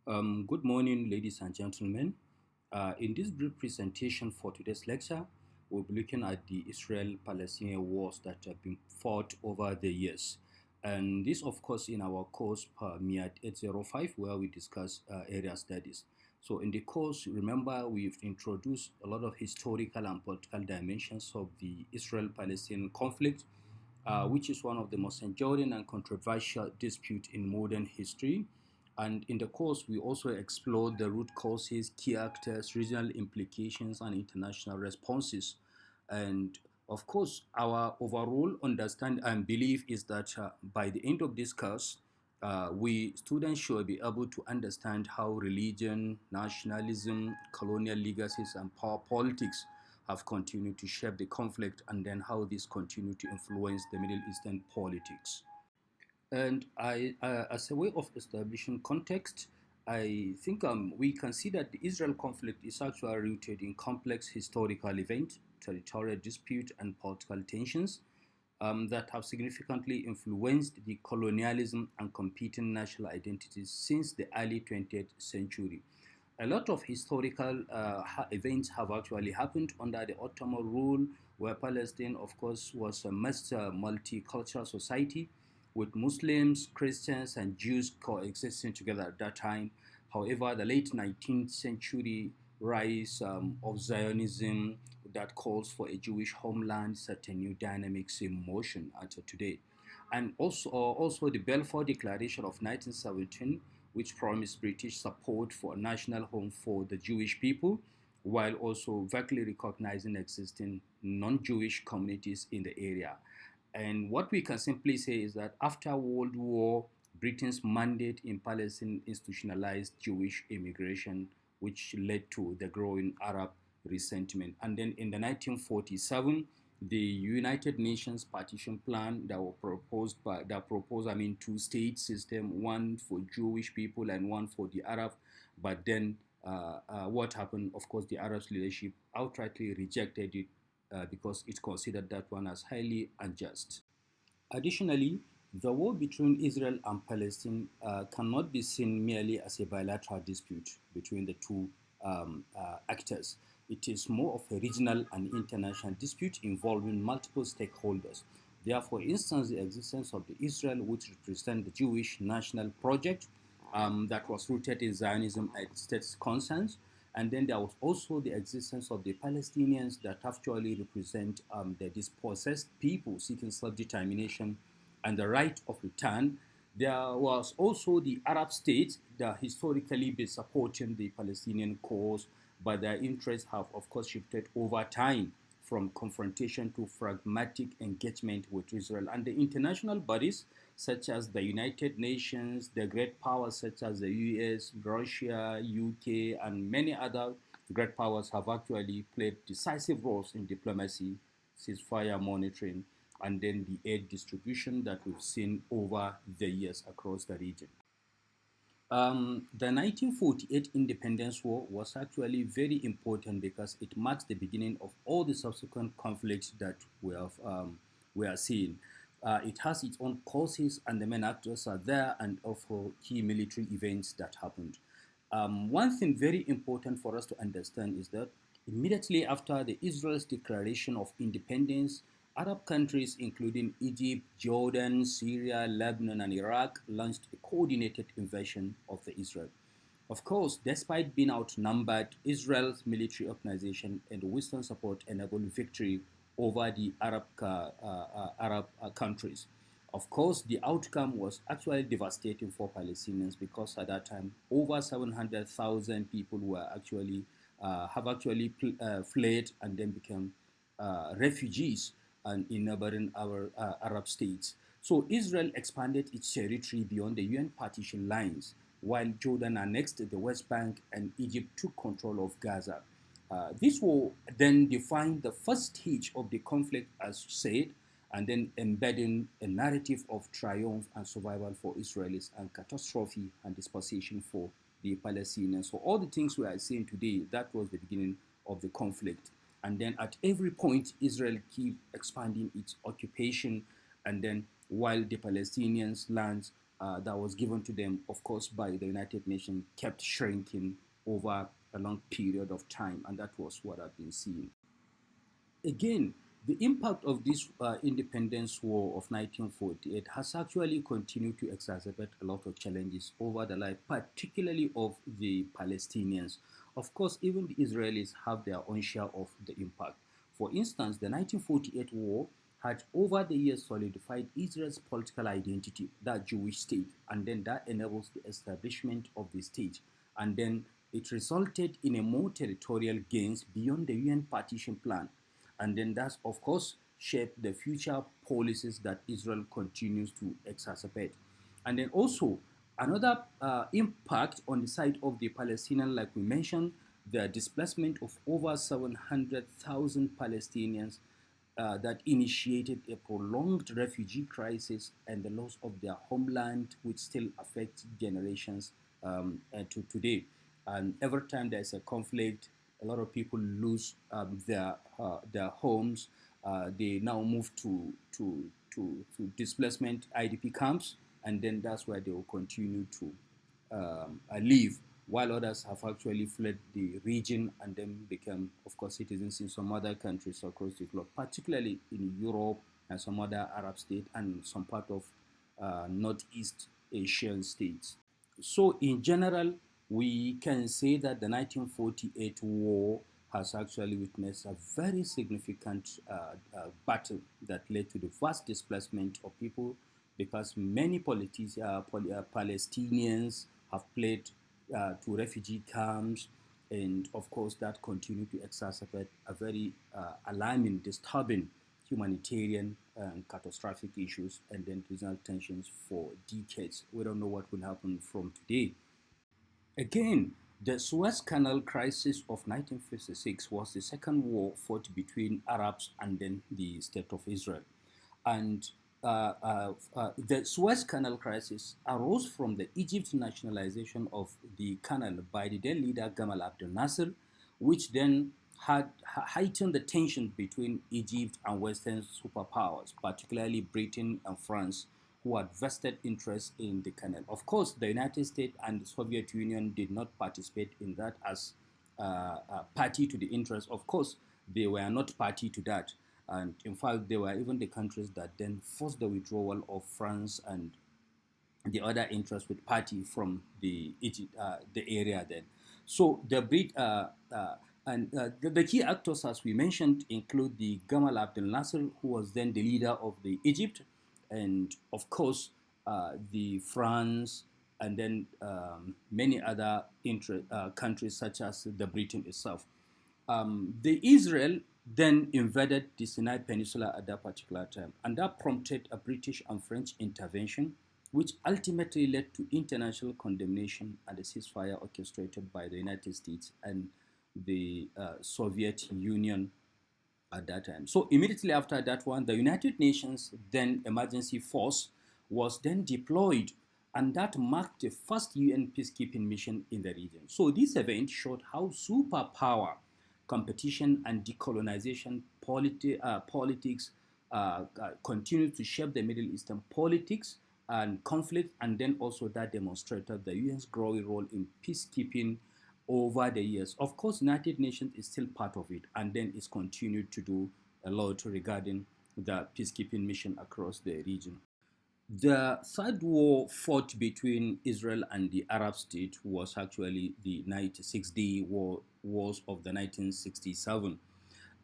Good morning, ladies and gentlemen. In this brief presentation for today's lecture, we'll be looking at the Israel-Palestinian wars that have been fought over the years. And this, of course, in our course per MIAT 805, where we discuss area studies. So in the course, remember, we've introduced a lot of historical and political dimensions of the Israel-Palestinian conflict, which is one of the most enduring and controversial disputes in modern history. And in the course, we also explored the root causes, key actors, regional implications, and international responses. And of course, our overall understanding and belief is that by the end of this course, we students should be able to understand how religion, nationalism, colonial legacies, and power politics have continued to shape the conflict, and then how this continue to influence the Middle Eastern politics. And as a way of establishing context, I think we can see that the Israel conflict is actually rooted in complex historical events, territorial dispute, and political tensions that have significantly influenced the colonialism and competing national identities since the early 20th century. A lot of historical events have actually happened under the Ottoman rule, where Palestine, of course, was a multicultural society with Muslims, Christians, and Jews coexisting together at that time. However, the late 19th century rise of Zionism that calls for a Jewish homeland set a new dynamics in motion until today. And also the Balfour Declaration of 1917, which promised British support for a national home for the Jewish people, while also vaguely recognizing existing non-Jewish communities in the area. And what we can simply say is that after World War, Britain's mandate in Palestine institutionalized Jewish immigration, which led to the growing Arab resentment. And then in the 1947, the United Nations partition plan that were proposed by that proposed, two-state system, one for Jewish people and one for the Arab. But then what happened? Of course, the Arab leadership outrightly rejected it because it considered that one as highly unjust. Additionally, the war between Israel and Palestine cannot be seen merely as a bilateral dispute between the two actors. It is more of a regional and international dispute involving multiple stakeholders. There, for instance, the existence of the Israel, which represents the Jewish national project that was rooted in Zionism and states concerns. And then there was also the existence of the Palestinians that actually represent the dispossessed people seeking self-determination and the right of return. There was also the Arab states that historically been supporting the Palestinian cause, but their interests have, of course, shifted over time from confrontation to pragmatic engagement with Israel. And the international bodies, such as the United Nations, the great powers such as the US, Russia, UK, and many other great powers have actually played decisive roles in diplomacy, ceasefire monitoring, and then the aid distribution that we've seen over the years across the region. The 1948 Independence War was actually very important because it marks the beginning of all the subsequent conflicts that we are seeing. It has its own causes, and the main actors are there, and also key military events that happened. One thing very important for us to understand is that immediately after the Israel's declaration of independence, Arab countries including Egypt, Jordan, Syria, Lebanon, and Iraq launched a coordinated invasion of the Israel. Of course, despite being outnumbered, Israel's military organization and Western support enabled victory over the Arab countries. Of course, the outcome was actually devastating for Palestinians because at that time over 700,000 people were actually have actually fled and then became refugees and in neighboring our Arab states. So Israel expanded its territory beyond the UN partition lines, while Jordan annexed the West Bank and Egypt took control of Gaza. This will then define the first stage of the conflict, as said, and then embedding a narrative of triumph and survival for Israelis and catastrophe and dispossession for the Palestinians. So all the things we are seeing today, that was the beginning of the conflict. And then at every point, Israel keep expanding its occupation, and then while the Palestinians' lands that was given to them, of course, by the United Nations, kept shrinking over a long period of time, and that was what I've been seeing. Again, the impact of this independence war of 1948 has actually continued to exacerbate a lot of challenges over the life, particularly of the Palestinians. Of course, even the Israelis have their own share of the impact. For instance, the 1948 war had over the years solidified Israel's political identity, that Jewish state, and then that enables the establishment of the state. And then it resulted in a more territorial gains beyond the UN partition plan, and then that's of course shaped the future policies that Israel continues to exacerbate. And then also another impact on the side of the Palestinian, like we mentioned, the displacement of over 700,000 Palestinians that initiated a prolonged refugee crisis and the loss of their homeland, which still affects generations to today. And every time there's a conflict, a lot of people lose their homes. They now move to displacement IDP camps, and then that's where they will continue to live, while others have actually fled the region and then become, of course, citizens in some other countries across the globe, particularly in Europe and some other Arab states and some part of Northeast Asian states. So, in general, we can say that the 1948 war has actually witnessed a very significant battle that led to the vast displacement of people, because many Palestinians have fled to refugee camps, and of course that continued to exacerbate a very alarming, disturbing humanitarian and catastrophic issues, and then regional tensions for decades. We don't know what will happen from today. Again, the Suez Canal crisis of 1956 was the second war fought between Arabs and then the State of Israel. And the Suez Canal crisis arose from the Egypt nationalization of the canal by the then leader Gamal Abdel Nasser, which then had heightened the tension between Egypt and Western superpowers, particularly Britain and France, who had vested interest in the canal. Of course, the United States and the Soviet Union did not participate in that as a party to the interest. Of course, they were not party to that. And in fact, they were even the countries that then forced the withdrawal of France and the other interest with party from the area then. So the the key actors, as we mentioned, include the Gamal Abdel Nasser, who was then the leader of the Egypt, and of course the France, and then many other countries such as the Britain itself. The Israel then invaded the Sinai Peninsula at that particular time, and that prompted a British and French intervention, which ultimately led to international condemnation and a ceasefire orchestrated by the United States and the Soviet Union at that time. So immediately after that one, the United Nations then emergency force was then deployed, and that marked the first UN peacekeeping mission in the region. So this event showed how superpower competition and decolonization politics continue to shape the Middle Eastern politics and conflict, and then also that demonstrated the UN's growing role in peacekeeping over the years. Of course, United Nations is still part of it, and then it's continued to do a lot regarding the peacekeeping mission across the region. The third war fought between Israel and the Arab state was actually the 96-day wars of the 1967.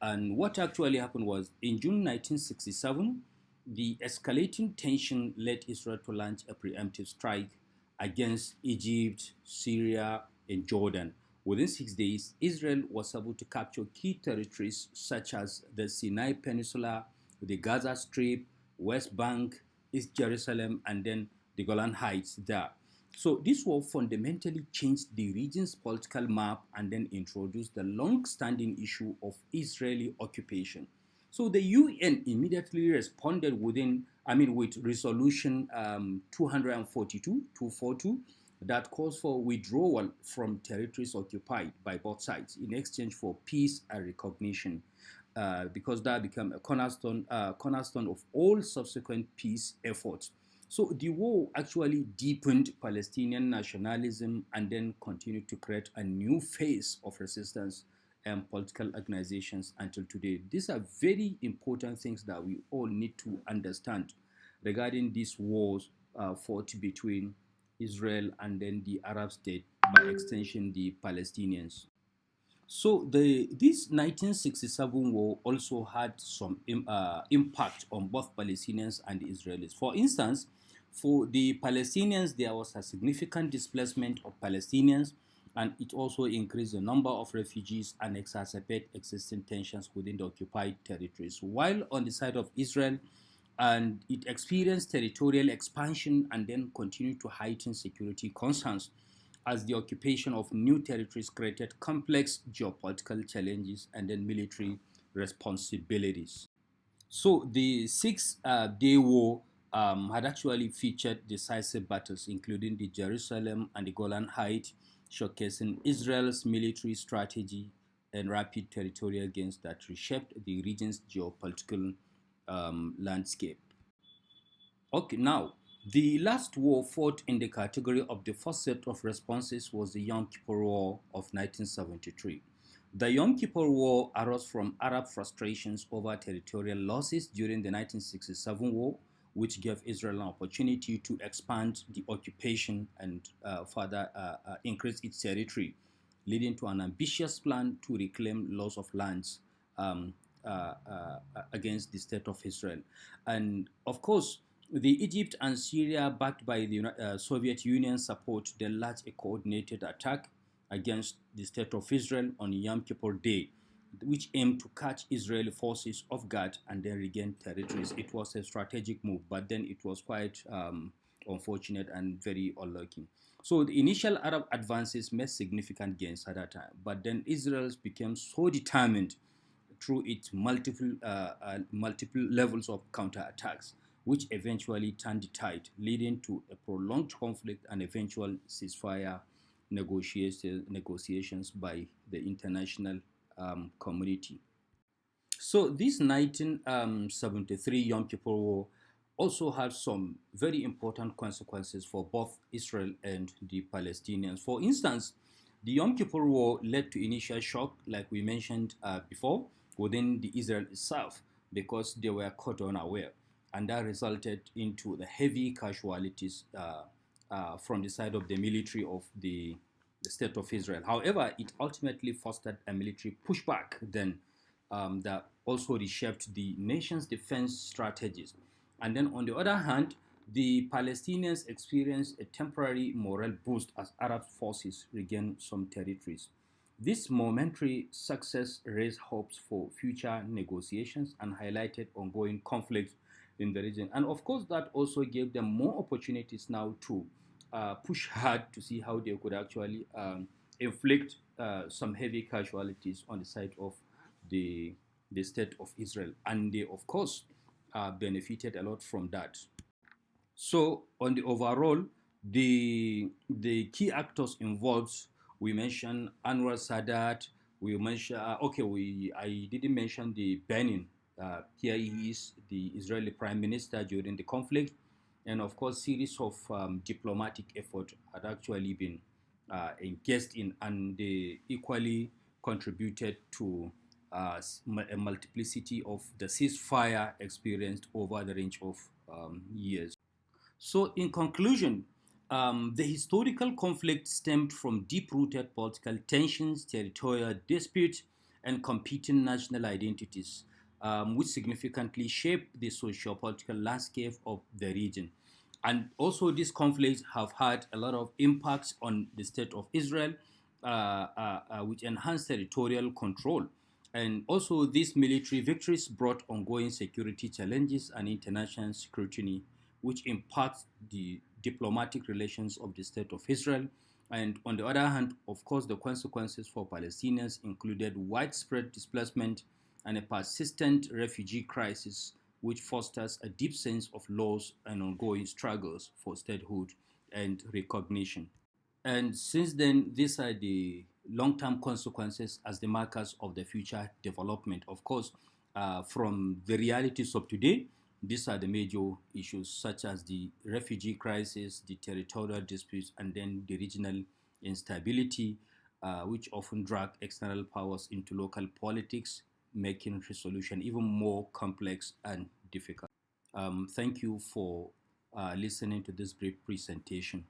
And what actually happened was in June 1967, the escalating tension led Israel to launch a preemptive strike against Egypt, Syria, and Jordan. Within 6 days, Israel was able to capture key territories such as the Sinai Peninsula, the Gaza Strip, West Bank, East Jerusalem, and then the Golan Heights there. So this war fundamentally changed the region's political map and then introduced the long-standing issue of Israeli occupation. So the UN immediately responded with Resolution 242 that calls for withdrawal from territories occupied by both sides in exchange for peace and recognition, because that became a cornerstone of all subsequent peace efforts. So the war actually deepened Palestinian nationalism and then continued to create a new phase of resistance and political organizations until today. These are very important things that we all need to understand regarding these wars fought between Israel and then the Arab state, by extension the Palestinians. So this 1967 war also had some impact on both Palestinians and Israelis. For instance, for the Palestinians, there was a significant displacement of Palestinians, and it also increased the number of refugees and exacerbated existing tensions within the occupied territories. While on the side of Israel, and it experienced territorial expansion and then continued to heighten security concerns as the occupation of new territories created complex geopolitical challenges and then military responsibilities. So the Six-Day War had actually featured decisive battles, including the Jerusalem and the Golan Heights, showcasing Israel's military strategy and rapid territorial gains that reshaped the region's geopolitical landscape. Okay, now, the last war fought in the category of the first set of responses was the Yom Kippur War of 1973. The Yom Kippur War arose from Arab frustrations over territorial losses during the 1967 war, which gave Israel an opportunity to expand the occupation and further increase its territory, leading to an ambitious plan to reclaim loss of lands um, against the state of Israel. And of course, the Egypt and Syria, backed by the Soviet Union support, they launched a coordinated attack against the state of Israel on Yom Kippur Day, which aimed to catch Israeli forces off guard and then regain territories. It was a strategic move, but then it was quite unfortunate and very unlucky. So the initial Arab advances made significant gains at that time, but then Israel became so determined through its multiple levels of counterattacks, which eventually turned the tide, leading to a prolonged conflict and eventual ceasefire negotiations by the international community. So this 1973 Yom Kippur War also had some very important consequences for both Israel and the Palestinians. For instance, the Yom Kippur War led to initial shock, like we mentioned before, within the Israel itself, because they were caught unaware, and that resulted into the heavy casualties from the side of the military of the state of Israel. However, it ultimately fostered a military pushback then that also reshaped the nation's defense strategies. And then on the other hand, the Palestinians experienced a temporary morale boost as Arab forces regained some territories. This momentary success raised hopes for future negotiations and highlighted ongoing conflicts in the region. And of course, that also gave them more opportunities now to push hard to see how they could actually inflict some heavy casualties on the side of the, the state of Israel. And they, of course, benefited a lot from that. So, on the overall, the key actors involved, we mentioned Anwar Sadat. We mentioned okay, we I didn't mention the Benin. Here he is the Israeli prime minister during the conflict, and of course, series of diplomatic effort had actually been engaged in, and they equally contributed to a multiplicity of the ceasefire experienced over the range of years. So, in conclusion, the historical conflict stemmed from deep rooted political tensions, territorial disputes, and competing national identities, which significantly shaped the socio political landscape of the region. And also, these conflicts have had a lot of impacts on the state of Israel, which enhanced territorial control. And also, these military victories brought ongoing security challenges and international scrutiny, which impacts the diplomatic relations of the state of Israel. And on the other hand, of course, the consequences for Palestinians included widespread displacement and a persistent refugee crisis, which fosters a deep sense of loss and ongoing struggles for statehood and recognition. And since then, these are the long term consequences as the markers of the future development. Of course, from the realities of today, These are the major issues, such as the refugee crisis, the territorial disputes, and then the regional instability, which often drag external powers into local politics, making resolution even more complex and difficult. Thank you for listening to this brief presentation.